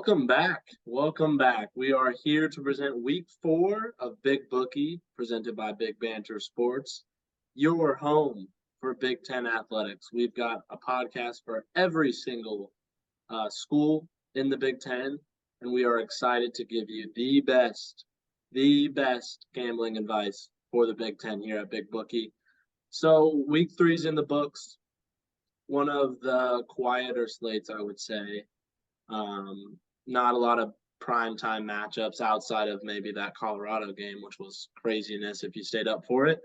Welcome back. Welcome back. We are here to present week 4 of Big Bookie, presented by Big Banter Sports, your home for Big Ten athletics. We've got a podcast for every single school in the Big Ten, and we are excited to give you the best gambling advice for the Big Ten here at Big Bookie. So week 3 is in the books. One of the quieter slates, I would say. Not a lot of primetime matchups outside of maybe that Colorado game, which was craziness if you stayed up for it.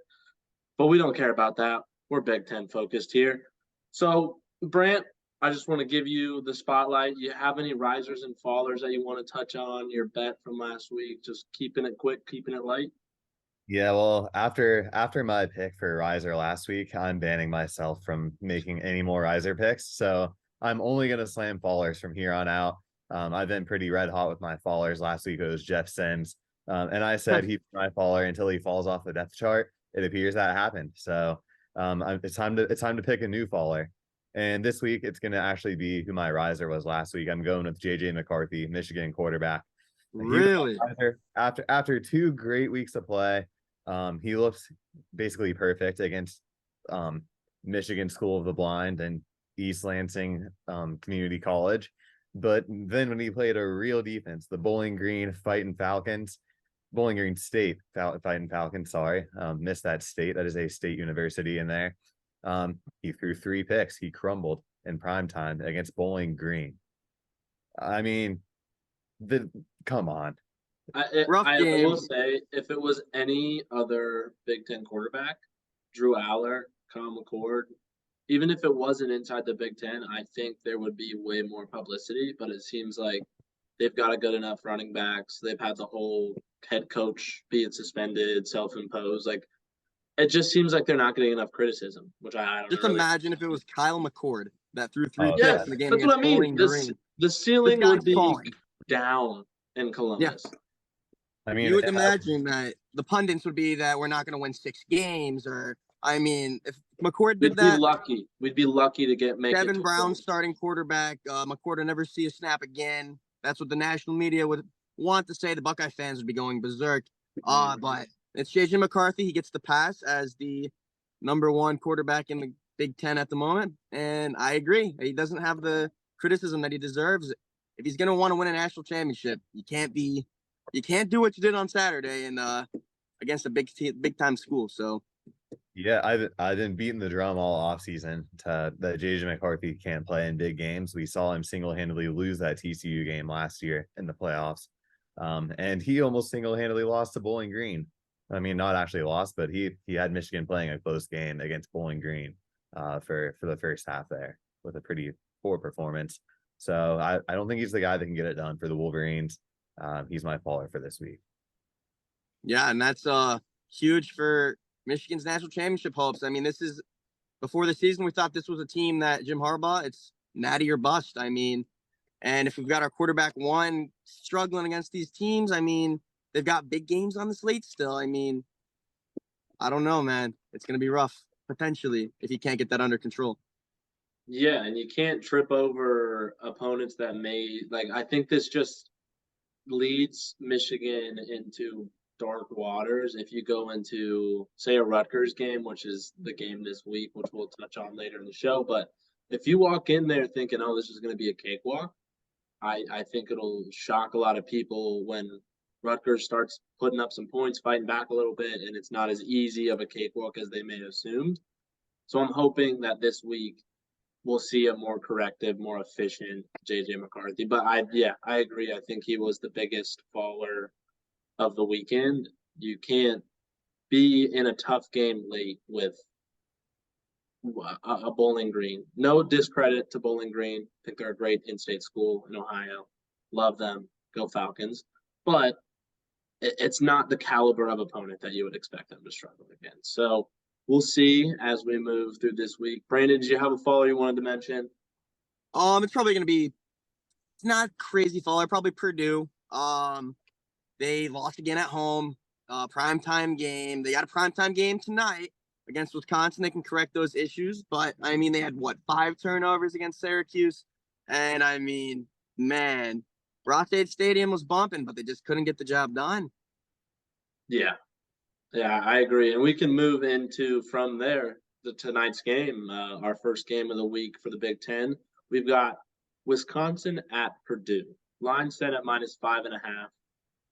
But we don't care about that. We're Big Ten focused here. So, Brant, I just want to give you the spotlight. You have any risers and fallers that you want to touch on? Your bet from last week, just keeping it quick, keeping it light? Yeah, well, after my pick for riser last week, I'm banning myself from making any more riser picks. So I'm only gonna slam fallers from here on out. I've been pretty red hot with my fallers. Last week it was Jeff Sims, and I said he's my faller until he falls off the depth chart. It appears that happened. So it's time to pick a new faller. And this week it's gonna actually be who my riser was last week. I'm going with JJ McCarthy, Michigan quarterback. Really? After 2 great weeks of play. He looks basically perfect against Michigan School of the Blind and East Lansing Community College. But then when he played a real defense, the Bowling Green Fighting Falcons, Bowling Green State Fighting Falcons, sorry, missed that state. That is a state university in there. He threw 3 picks. He crumbled in prime time against Bowling Green. I mean, come on. I will say, if it was any other Big Ten quarterback, Drew Aller, Kyle McCord, even if it wasn't inside the Big Ten, I think there would be way more publicity. But it seems like they've got a good enough running backs. They've had the whole head coach being suspended, self-imposed. Like, it just seems like they're not getting enough criticism, which I don't Just really imagine if it was Kyle McCord that threw 3 picks in the game that's against what I mean. Bowling Green. The ceiling would be falling down in Columbus. Yeah. I mean, you would imagine that the pundits would be that we're not going to win 6 games, or I mean, if McCord did that, we'd be lucky to make Kevin Brown starting quarterback. McCord would never see a snap again. That's what the national media would want to say. The Buckeye fans would be going berserk. But it's JJ McCarthy. He gets the pass as the number 1 quarterback in the Big Ten at the moment, and I agree. He doesn't have the criticism that he deserves. If he's going to want to win a national championship, you can't do what you did on Saturday and against a big time school. So yeah, I've been beating the drum all offseason that JJ McCarthy can't play in big games. We saw him single-handedly lose that TCU game last year in the playoffs. And he almost single-handedly lost to Bowling Green. I mean, not actually lost, but he had Michigan playing a close game against Bowling Green for the first half there with a pretty poor performance. So I don't think he's the guy that can get it done for the Wolverines. He's my faller for this week. Yeah, and that's huge for Michigan's national championship hopes. I mean, this is before the season. We thought this was a team that Jim Harbaugh, it's natty or bust. I mean, and if we've got our quarterback 1 struggling against these teams, I mean, they've got big games on the slate still. I mean, I don't know, man. It's going to be rough potentially if you can't get that under control. Yeah, and you can't trip over opponents that I think this just leads Michigan into dark waters. If you go into, say, a Rutgers game, which is the game this week, which we'll touch on later in the show, but if you walk in there thinking, oh, this is going to be a cakewalk, I think it'll shock a lot of people when Rutgers starts putting up some points, fighting back a little bit, and it's not as easy of a cakewalk as they may have assumed. So I'm hoping that this week we'll see a more corrective, more efficient JJ McCarthy. But I agree. I think he was the biggest faller of the weekend. You can't be in a tough game late with a Bowling Green. No discredit to Bowling Green. I think they're a great in-state school in Ohio. Love them. Go Falcons. But it's not the caliber of opponent that you would expect them to struggle against. So we'll see as we move through this week. Brandon, did you have a faller you wanted to mention? It's probably going to be not crazy faller. Probably Purdue. They lost again at home. Primetime game. They got a primetime game tonight against Wisconsin. They can correct those issues. But, I mean, they had, 5 turnovers against Syracuse? And, I mean, man, Rothschild Stadium was bumping, but they just couldn't get the job done. Yeah. Yeah, I agree. And we can move into from there tonight's game, our first game of the week for the Big Ten. We've got Wisconsin at Purdue. Line set at -5.5.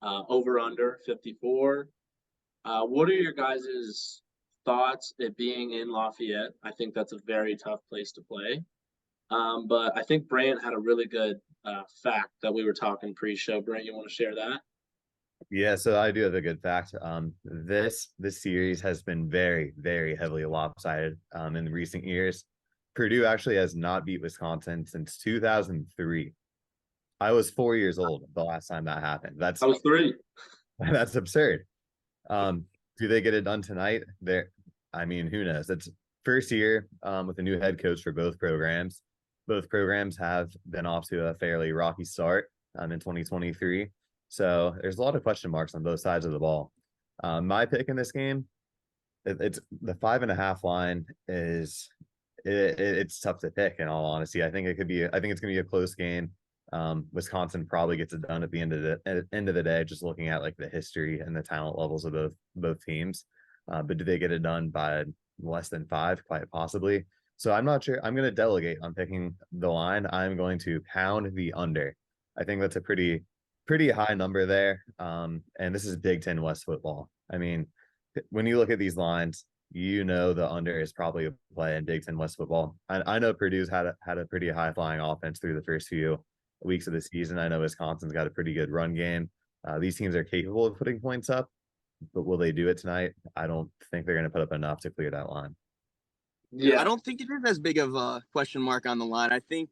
Over under 54. What are your guys' thoughts it being in Lafayette? I think that's a very tough place to play. But I think Brant had a really good fact that we were talking pre-show. Brant, you want to share that? Yeah, so I do have a good fact. This series has been very, very heavily lopsided in recent years. Purdue actually has not beat Wisconsin since 2003. I was 4 years old the last time that happened. I was 3. That's absurd. Do they get it done tonight? I mean, who knows? It's first year with a new head coach for both programs. Both programs have been off to a fairly rocky start in 2023. So there's a lot of question marks on both sides of the ball. My pick in this game, it's the 5.5 line it's tough to pick in all honesty. I think it's gonna be a close game. Wisconsin probably gets it done at the end of the day, just looking at like the history and the talent levels of both teams. But do they get it done by less than 5? Quite possibly. So I'm not sure. I'm going to delegate on picking the line. I'm going to pound the under. I think that's a pretty high number there. And this is Big Ten West football. I mean, when you look at these lines, you know the under is probably a play in Big Ten West football. I know Purdue's had a pretty high flying offense through the first few weeks of the season. I know Wisconsin's got a pretty good run game. These teams are capable of putting points up, but will they do it tonight? I don't think they're going to put up enough to clear that line. Yeah, I don't think it is as big of a question mark on the line. I think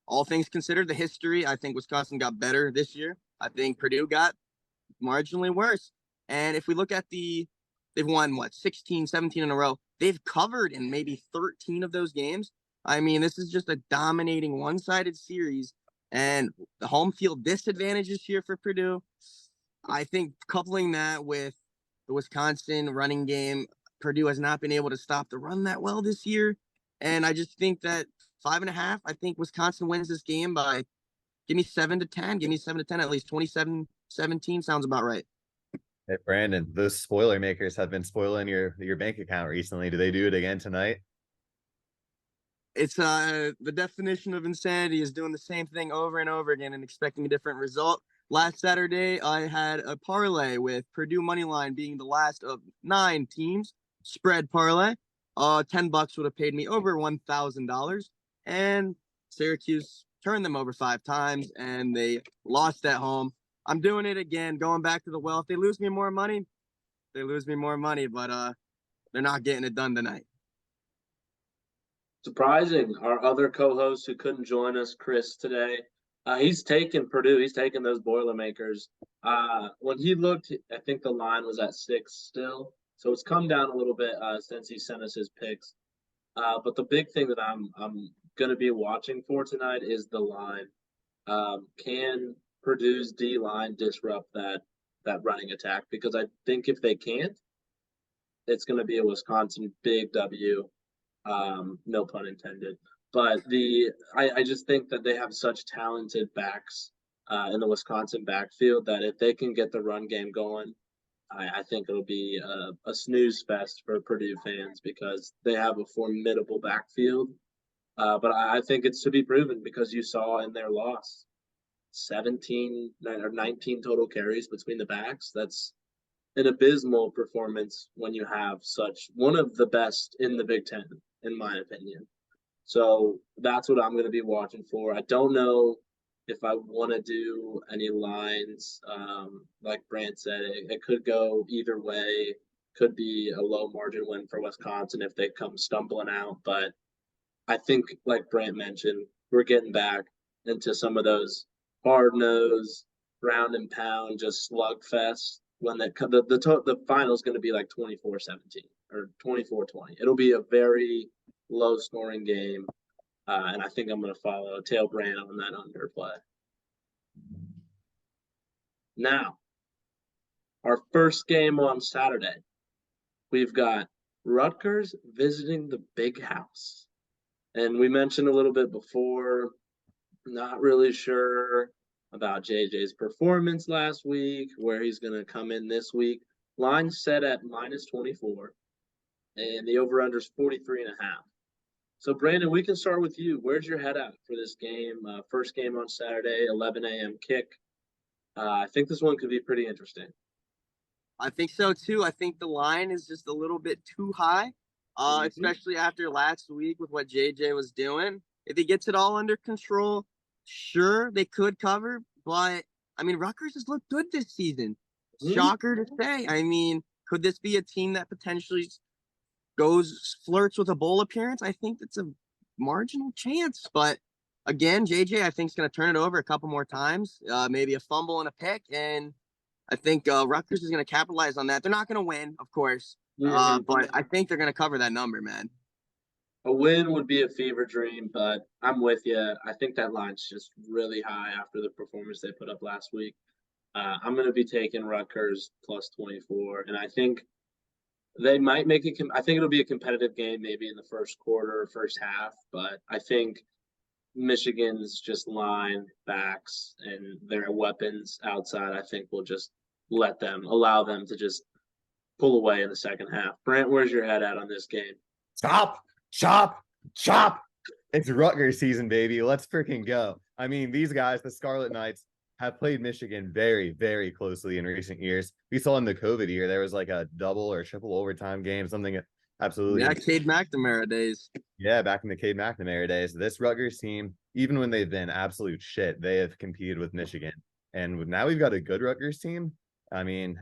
all things considered, the history, I think Wisconsin got better this year. I think Purdue got marginally worse. And if we look at they've won, 16, 17 in a row. They've covered in maybe 13 of those games. I mean, this is just a dominating one-sided series. And the home field disadvantages here for Purdue. I think coupling that with the Wisconsin running game, Purdue has not been able to stop the run that well this year. And I just think that 5.5, I think Wisconsin wins this game by give me 7-10. Give me 7-10, at least 27-17 sounds about right. Hey, Brandon, those spoiler makers have been spoiling your bank account recently. Do they do it again tonight? It's the definition of insanity is doing the same thing over and over again and expecting a different result. Last Saturday, I had a parlay with Purdue moneyline being the last of 9 teams spread parlay. $10 would have paid me over $1,000, and Syracuse turned them over 5 times, and they lost at home. I'm doing it again, going back to the well. If they lose me more money, they lose me more money, but they're not getting it done tonight. Surprising. Our other co-host who couldn't join us, Chris, today, he's taken Purdue. He's taken those Boilermakers. When he looked, I think the line was at 6 still. So it's come down a little bit since he sent us his picks. But the big thing that I'm going to be watching for tonight is the line. Can Purdue's D line disrupt that running attack? Because I think if they can't, it's going to be a Wisconsin big W. No pun intended. But I just think that they have such talented backs in the Wisconsin backfield that if they can get the run game going, I think it'll be a snooze fest for Purdue fans because they have a formidable backfield. But I think it's to be proven because you saw in their loss 17 or 19 total carries between the backs. That's an abysmal performance when you have such one of the best in the Big Ten, in my opinion. So that's what I'm going to be watching for. I don't know if I want to do any lines. Like Brant said, it could go either way. Could be a low margin win for Wisconsin if they come stumbling out. But I think, like Brant mentioned, we're getting back into some of those hard-nosed, ground and pound, just slugfest. When the final is going to be like 24-17 or 24-20. It'll be a very low-scoring game, and I think I'm going to follow Tail Brand on that underplay. Now, our first game on Saturday, we've got Rutgers visiting the Big House. And we mentioned a little bit before, not really sure about JJ's performance last week, where he's going to come in this week. Line set at -24, and the over-under is 43.5. So, Brandon, we can start with you. Where's your head at for this game? First game on Saturday, 11 a.m. kick. I think this one could be pretty interesting. I think so too. I think the line is just a little bit too high, especially after last week with what JJ was doing. If he gets it all under control, sure, they could cover. But, I mean, Rutgers has looked good this season. Shocker to say. I mean, could this be a team that potentially flirts with a bowl appearance? I think that's a marginal chance. But, again, JJ, I think, is going to turn it over a couple more times, maybe a fumble and a pick, and I think Rutgers is going to capitalize on that. They're not going to win, of course, but I think they're going to cover that number, man. A win would be a fever dream, but I'm with you. I think that line's just really high after the performance they put up last week. I'm going to be taking Rutgers +24, and I think they might make it. I think it'll be a competitive game, maybe in the first quarter or first half, but I think Michigan's just line backs and their weapons outside, I think will just allow them to just pull away in the second half. Brent, where's your head at on this game? Chop, chop, chop. It's Rutgers season, baby. Let's freaking go. I mean, these guys, the Scarlet Knights, have played Michigan very, very closely in recent years. We saw in the COVID year, there was like a double or triple overtime game, something absolutely. Yeah, Cade McNamara days. Yeah, back in the Cade McNamara days. This Rutgers team, even when they've been absolute shit, they have competed with Michigan. And now we've got a good Rutgers team. I mean,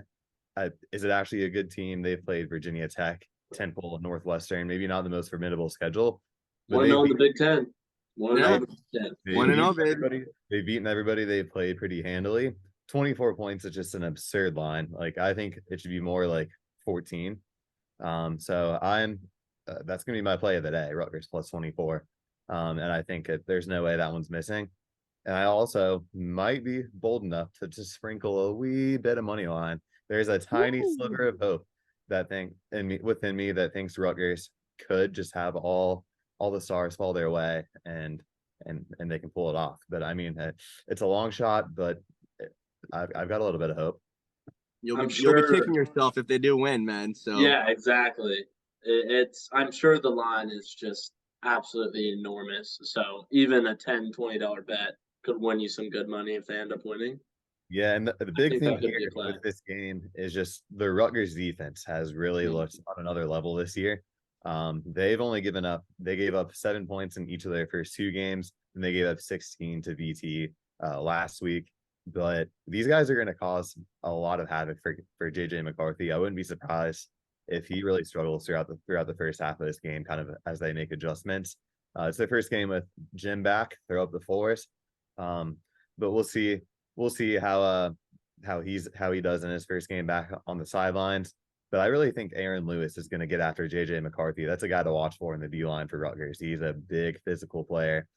is it actually a good team? They've played Virginia Tech, Temple, Northwestern, maybe not the most formidable schedule. Want to know in the Big Ten. Want to know the Big Ten. Want to know, baby. They've beaten everybody. They've played pretty handily. 24 points is just an absurd line. Like, I think it should be more like 14. So that's going to be my play of the day, Rutgers +24. And I think there's no way that one's missing. And I also might be bold enough to just sprinkle a wee bit of money line. There's a tiny sliver of hope within me that thinks Rutgers could just have all the stars fall their way and they can pull it off. But I mean, it's a long shot, but I've got a little bit of hope. You'll be kicking yourself if they do win, man. So yeah, exactly. I'm sure the line is just absolutely enormous. So even a $10-$20 bet could win you some good money if they end up winning. Yeah, and the big thing here with this game is just the Rutgers defense has really looked on another level this year. They gave up 7 points in each of their first two games, and they gave up 16 to VT last week. But these guys are going to cause a lot of havoc for JJ McCarthy. I wouldn't be surprised if he really struggles throughout the first half of this game, kind of as they make adjustments. It's their first game with Jim back. They're up the floors, but we'll see how he does in his first game back on the sidelines. But I really think Aaron Lewis is going to get after JJ McCarthy. That's a guy to watch for in the D line for Rutgers. He's a big physical player.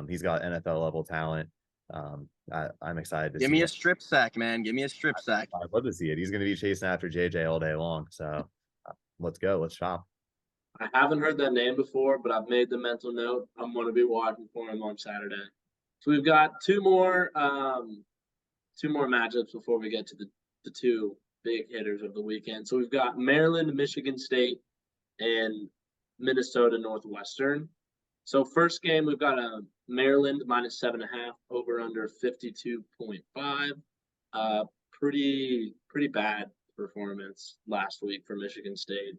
He's got NFL level talent. I'm excited to give me a strip sack, man. Give me a strip sack. I'd love to see it. He's going to be chasing after JJ all day long. So let's go. Let's shop. I haven't heard that name before, but I've made the mental note. I'm going to be watching for him on Saturday. So we've got two more matchups before we get to the two big hitters of the weekend. So we've got Maryland, Michigan State, and Minnesota Northwestern. So first game, we've got a Maryland -7.5 over under 52.5. Pretty bad performance last week for Michigan State.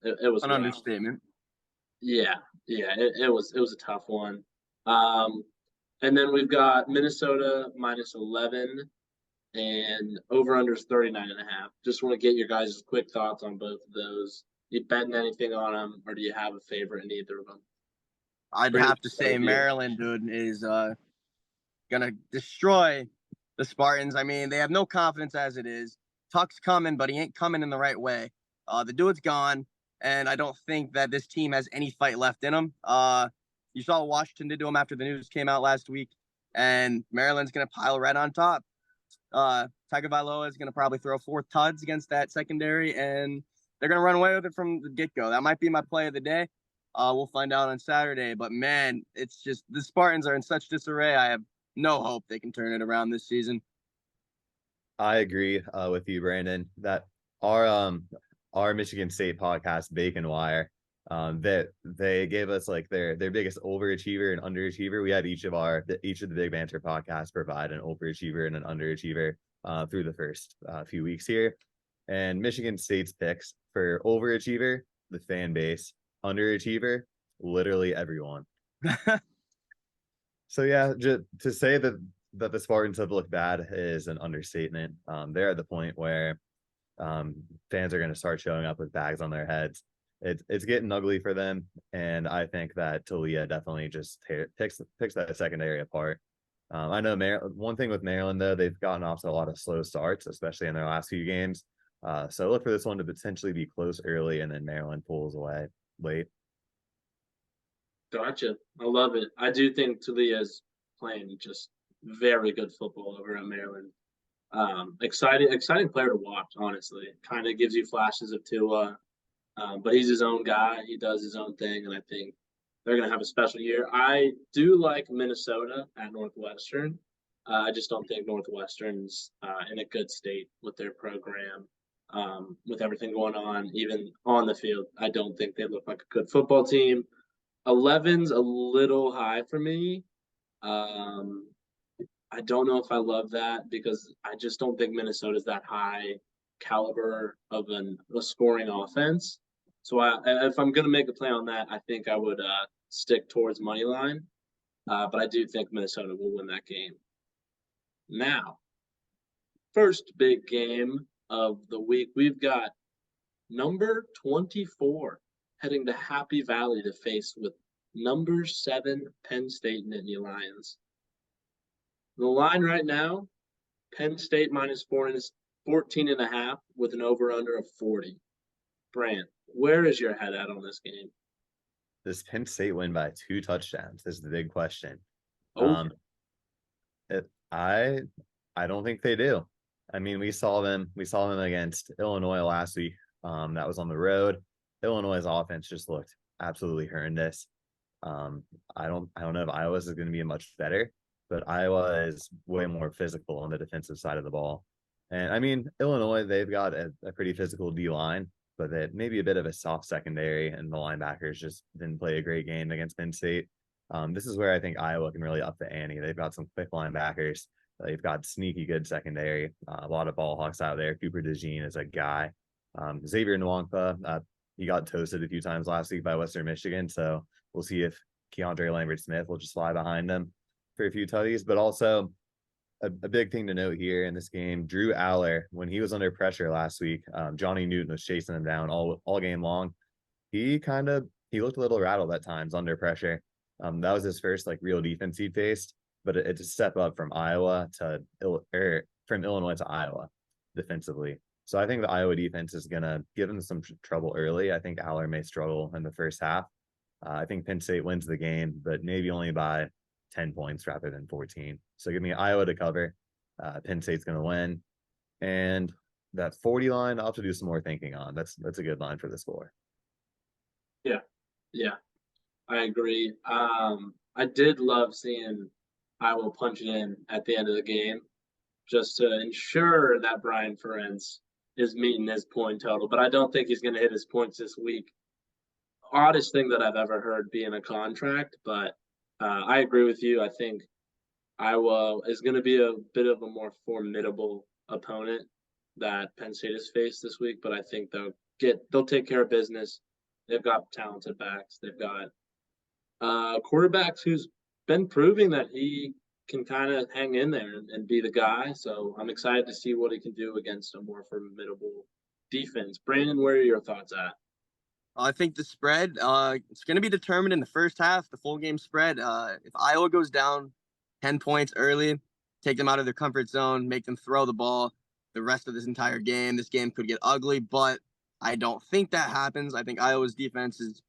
It was an understatement. Yeah, it was a tough one. And then we've got Minnesota -11 and over under 39.5. Just want to get your guys' quick thoughts on both of those. You betting anything on them, or do you have a favorite in either of them? I'd have to say Maryland, dude, is gonna destroy the Spartans. I mean, they have no confidence as it is. Tuck's coming, but he ain't coming in the right way. The dude's gone, and I don't think that this team has any fight left in them. You saw what Washington did to him after the news came out last week, and Maryland's gonna pile right on top. Tagovailoa is gonna probably throw 4 tuds against that secondary, and they're gonna run away with it from the get-go. That might be my play of the day. We'll find out on Saturday. But man, it's just the Spartans are in such disarray. I have no hope they can turn it around this season. I agree with you, Brandon, that our Michigan State podcast, Bacon Wire, that they gave us like their biggest overachiever and underachiever. We had each of the Big Banter podcasts provide an overachiever and an underachiever through the first few weeks here. And Michigan State's picks for overachiever, the fan base, underachiever, literally everyone. So yeah, just to say that the Spartans have looked bad is an understatement. They're at the point where fans are going to start showing up with bags on their heads. It's getting ugly for them, and I think that Talia definitely just picks that secondary apart. I know one thing with Maryland though, they've gotten off to a lot of slow starts, especially in their last few games. So look for this one to potentially be close early, and then Maryland pulls away late. Gotcha. I love it. I do think Talia's playing just very good football over at Maryland. Exciting player to watch, honestly. Kind of gives you flashes of Tua, but he's his own guy. He does his own thing, and I think they're going to have a special year. I do like Minnesota at Northwestern. I just don't think Northwestern's in a good state with their program, with everything going on, even on the field. I don't think they look like a good football team. 11's a little high for me. I don't know if I love that because I just don't think Minnesota's that high caliber of a scoring offense. So if I'm going to make a play on that, I think I would stick towards money line. But I do think Minnesota will win that game. Now, first big game of the week, we've got number 24 heading to Happy Valley to face with number 7 Penn State Nittany Lions. The line right now, Penn State minus 14.5 with an over-under of 40. Brant, where is your head at on this game? Does Penn State win by 2 touchdowns? This is the big question. Oh, I don't think they do. I mean, we saw them against Illinois last week. That was on the road. Illinois' offense just looked absolutely horrendous. I don't know if Iowa's is going to be much better, but Iowa is way more physical on the defensive side of the ball. And I mean, Illinois, they've got a pretty physical D line, but that maybe a bit of a soft secondary, and the linebackers just didn't play a great game against Penn State. This is where I think Iowa can really up the ante. They've got some quick linebackers. They've got sneaky good secondary. A lot of ball hawks out there. Cooper DeJean is a guy. Xavier Nwankpa, he got toasted a few times last week by Western Michigan, so we'll see if Keandre Lambert-Smith will just fly behind them for a few tutties. But also a big thing to note here in this game, Drew Aller, when he was under pressure last week, Johnny Newton was chasing him down all game long. He looked a little rattled at times under pressure. That was his first like real defense he'd faced, but it's a step up from from Illinois to Iowa defensively. So I think the Iowa defense is going to give him some trouble early. I think Aller may struggle in the first half. I think Penn State wins the game, but maybe only by 10 points rather than 14. So give me Iowa to cover. Penn State's going to win. And that 40 line, I'll have to do some more thinking on. That's a good line for the score. Yeah, I agree. I did love seeing Iowa punch it in at the end of the game just to ensure that Brian Ferentz is meeting his point total. But I don't think he's going to hit his points this week. Oddest thing that I've ever heard being a contract, but I agree with you. I think Iowa is going to be a bit of a more formidable opponent that Penn State has faced this week, but I think they'll take care of business. They've got talented backs. They've got quarterbacks who's been proving that he can kind of hang in there and be the guy. So I'm excited to see what he can do against a more formidable defense. Brandon, where are your thoughts at? I think the spread, it's going to be determined in the first half, the full game spread. If Iowa goes down 10 points early, take them out of their comfort zone, make them throw the ball the rest of this entire game, this game could get ugly, but I don't think that happens. I think Iowa's defense is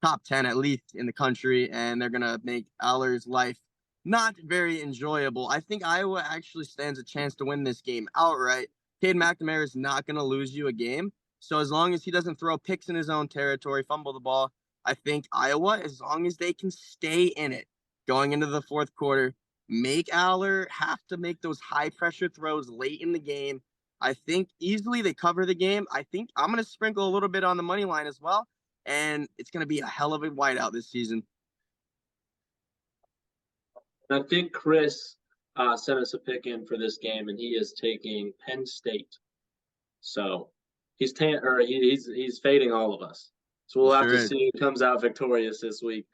top 10 at least in the country, and they're going to make Aller's life not very enjoyable. I think Iowa actually stands a chance to win this game outright. Cade McNamara is not going to lose you a game. So as long as he doesn't throw picks in his own territory, fumble the ball, I think Iowa, as long as they can stay in it going into the fourth quarter, make Aller have to make those high pressure throws late in the game. I think easily they cover the game. I think I'm going to sprinkle a little bit on the money line as well. And it's going to be a hell of a whiteout this season. I think Chris sent us a pick in for this game, and he is taking Penn State. So he's he's fading all of us. So we'll have to see who comes out victorious this week.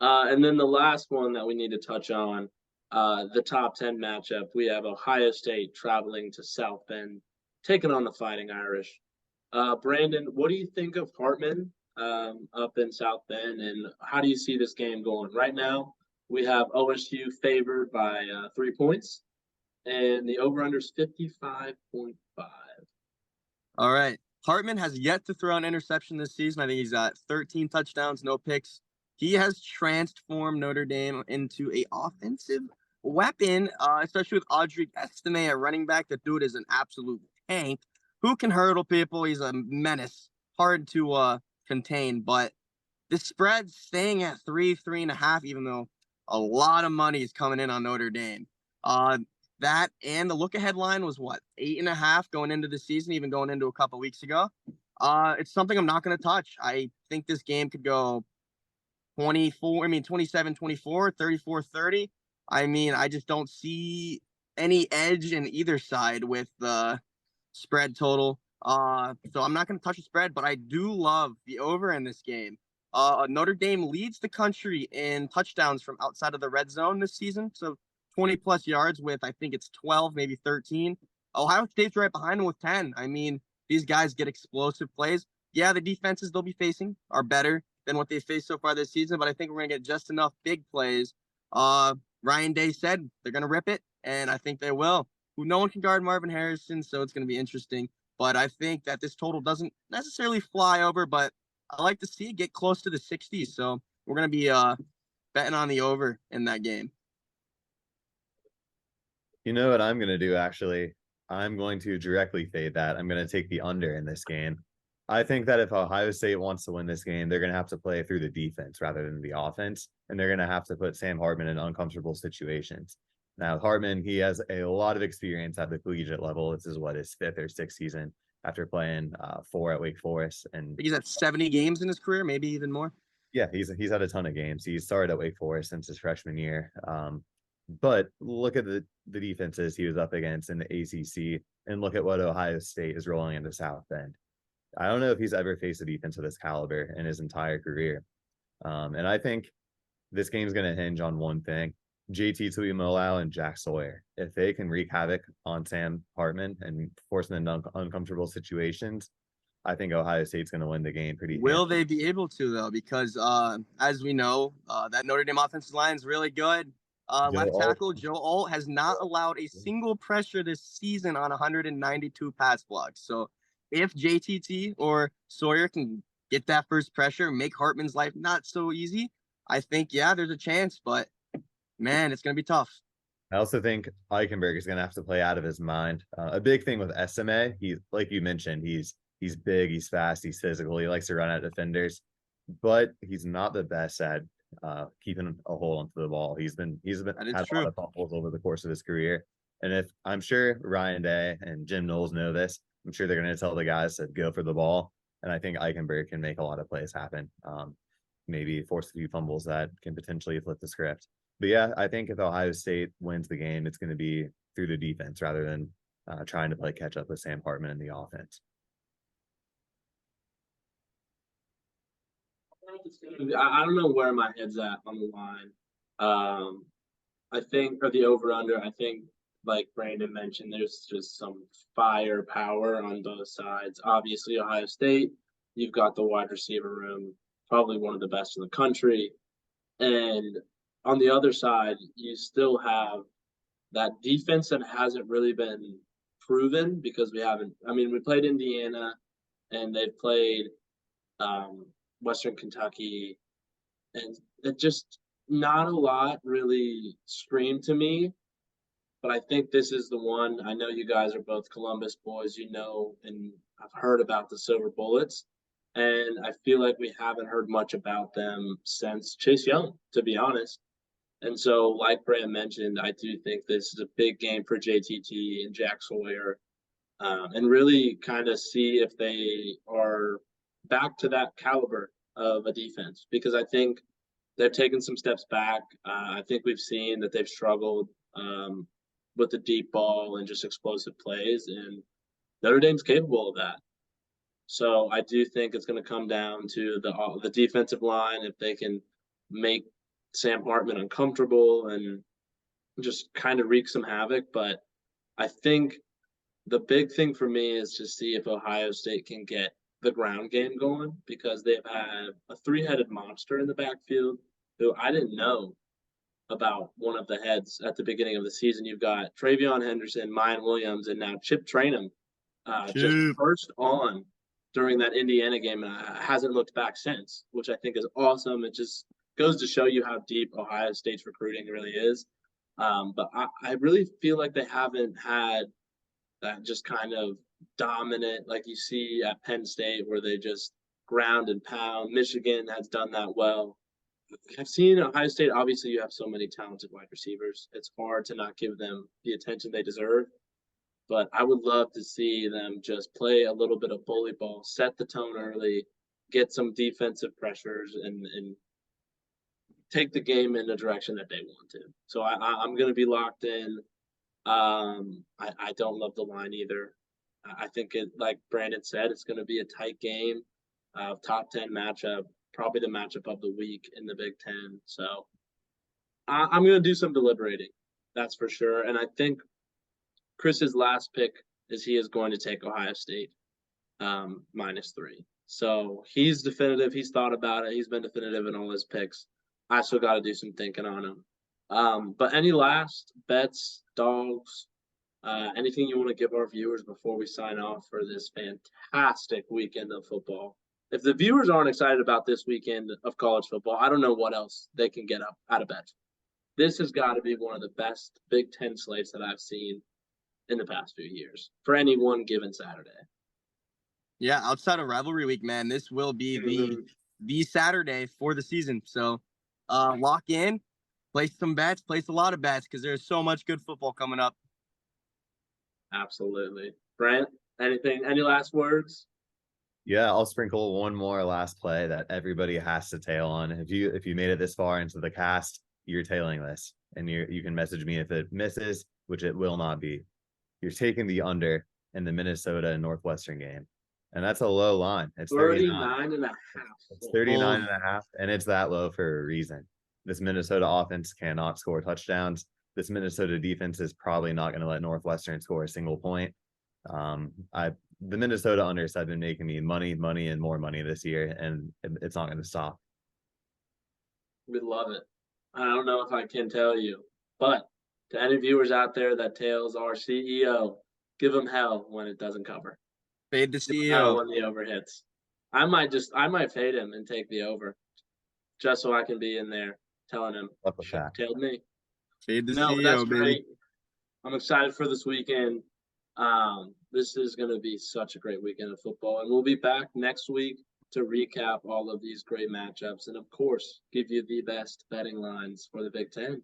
And then the last one that we need to touch on, the top 10 matchup. We have Ohio State traveling to South Bend, taking on the Fighting Irish. Brandon, what do you think of Hartman up in South Bend, and how do you see this game going? Right now, we have OSU favored by 3 points, and the over-under is 55.5. All right. Hartman has yet to throw an interception this season. I think he's got 13 touchdowns, no picks. He has transformed Notre Dame into a offensive weapon, especially with Audrey Estime at running back. The dude is an absolute tank who can hurdle people. He's a menace, hard to contain. But the spread's staying at 3.5, even though a lot of money is coming in on Notre Dame. That and the look-ahead line was what, 8.5 going into the season, even going into a couple weeks ago. It's something I'm not going to touch. I think this game could go 27-24, 34-30. I mean, I just don't see any edge in either side with the spread total. So I'm not going to touch the spread, but I do love the over in this game. Notre Dame leads the country in touchdowns from outside of the red zone this season. So 20 plus yards with, I think it's 12, maybe 13. Ohio State's right behind them with 10. I mean, these guys get explosive plays. Yeah, the defenses they'll be facing are better than what they faced so far this season, but I think we're going to get just enough big plays. Ryan Day said they're going to rip it, and I think they will. No one can guard Marvin Harrison, so it's going to be interesting. But I think that this total doesn't necessarily fly over, but I like to see it get close to the 60s. So we're going to be betting on the over in that game. You know what I'm going to do, actually? I'm going to directly fade that. I'm going to take the under in this game. I think that if Ohio State wants to win this game, they're going to have to play through the defense rather than the offense, and they're going to have to put Sam Hartman in uncomfortable situations. Now, Hartman, he has a lot of experience at the collegiate level. This is his 5th or 6th season after playing 4 at Wake Forest. And he's had 70 games in his career, maybe even more. Yeah, he's had a ton of games. He started at Wake Forest since his freshman year. But look at the defenses he was up against in the ACC, and look at what Ohio State is rolling into South Bend. I don't know if he's ever faced a defense of this caliber in his entire career. And I think this game's going to hinge on one thing: JT Tuimoloau and Jack Sawyer. If they can wreak havoc on Sam Hartman and force him into uncomfortable situations, I think Ohio State's going to win the game pretty. Will they be able to, though? Because as we know, that Notre Dame offensive line is really good. Left tackle Joe Alt has not allowed a single pressure this season on 192 pass blocks. So if JTT or Sawyer can get that first pressure, make Hartman's life not so easy, I think, yeah, there's a chance. But, man, it's going to be tough. I also think Eichenberg is going to have to play out of his mind. A big thing with SMA, he, like you mentioned, he's big, he's fast, he's physical, he likes to run at defenders, but he's not the best at keeping a hold onto the ball. He's been had a lot of fumbles over the course of his career. And if I'm sure Ryan Day and Jim Knowles know this, I'm sure they're going to tell the guys to go for the ball. And I think Eichenberg can make a lot of plays happen. Maybe force a few fumbles that can potentially flip the script. But yeah, I think if Ohio State wins the game, it's going to be through the defense rather than trying to play catch up with Sam Hartman in the offense. I don't know where my head's at on the line. I think, or the over-under, I think, like Brandon mentioned, there's just some firepower on both sides. Obviously, Ohio State, you've got the wide receiver room, probably one of the best in the country. And on the other side, you still have that defense that hasn't really been proven because we played Indiana and they've played Western Kentucky, and it just not a lot really screamed to me. But I think this is the one. I know you guys are both Columbus boys, and I've heard about the Silver Bullets, and I feel like we haven't heard much about them since Chase Young, to be honest. And so, like Brand mentioned, I do think this is a big game for JTT and Jack Sawyer, and really kind of see if they are back to that caliber of a defense, because I think they've taken some steps back. I think we've seen that they've struggled with the deep ball and just explosive plays, and Notre Dame's capable of that. So I do think it's going to come down to the defensive line, if they can make Sam Hartman uncomfortable and just kind of wreak some havoc. But I think the big thing for me is to see if Ohio State can get the ground game going, because they've had a three-headed monster in the backfield who I didn't know about one of the heads at the beginning of the season. You've got Travion Henderson, Mayan Williams, and now Chip Trainum just first on during that Indiana game, and hasn't looked back since, which I think is awesome. It just goes to show you how deep Ohio State's recruiting really is. But I really feel like they haven't had that just kind of dominant, like you see at Penn State, where they just ground and pound. Michigan has done that well. I've seen Ohio State, obviously you have so many talented wide receivers. It's hard to not give them the attention they deserve. But I would love to see them just play a little bit of bully ball, set the tone early, get some defensive pressures, and take the game in the direction that they want to. So I'm going to be locked in. I don't love the line either. I think it, like Brandon said, it's going to be a tight game, top 10 matchup, probably the matchup of the week in the Big Ten. So I'm going to do some deliberating, that's for sure. And I think Chris's last pick is he is going to take Ohio State -3. So he's definitive. He's thought about it. He's been definitive in all his picks. I still got to do some thinking on him. But any last bets, dogs, anything you want to give our viewers before we sign off for this fantastic weekend of football? If the viewers aren't excited about this weekend of college football, I don't know what else they can get up out of bed. This has got to be one of the best Big Ten slates that I've seen in the past few years for any one given Saturday. Yeah, outside of rivalry week, man, this will be the Saturday for the season. So lock in, place some bets, place a lot of bets, because there's so much good football coming up. Absolutely. Brent, any last words? Yeah, I'll sprinkle one more last play that everybody has to tail on. If you made it this far into the cast, you're tailing this, and you can message me if it misses, which it will not be. You're taking the under in the Minnesota and Northwestern game, and that's a low line. It's 39.5. It's 39.5, and it's that low for a reason. This Minnesota offense cannot score touchdowns. This Minnesota defense is probably not going to let Northwestern score a single point. The Minnesota unders have been making me money, and more money this year, and it's not going to stop. We love it. I don't know if I can tell you, but to any viewers out there that tails our CEO, give him hell when it doesn't cover. Fade the CEO CEO when the over hits. I might fade him and take the over, just so I can be in there telling him tailed me. Fade the No, CEO, that's baby. great. I'm excited for this weekend. This is going to be such a great weekend of football, and we'll be back next week to recap all of these great matchups and, of course, give you the best betting lines for the Big Ten.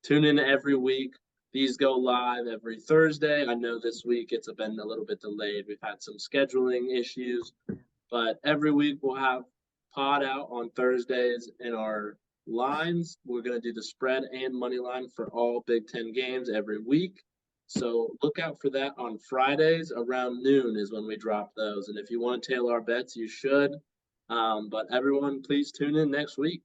Tune in every week. These go live every Thursday. I know this week it's been a little bit delayed. We've had some scheduling issues, but every week we'll have pod out on Thursdays in our lines. We're going to do the spread and money line for all Big Ten games every week. So look out for that on Fridays around noon is when we drop those. And if you want to tail our bets, you should. But everyone, please tune in next week.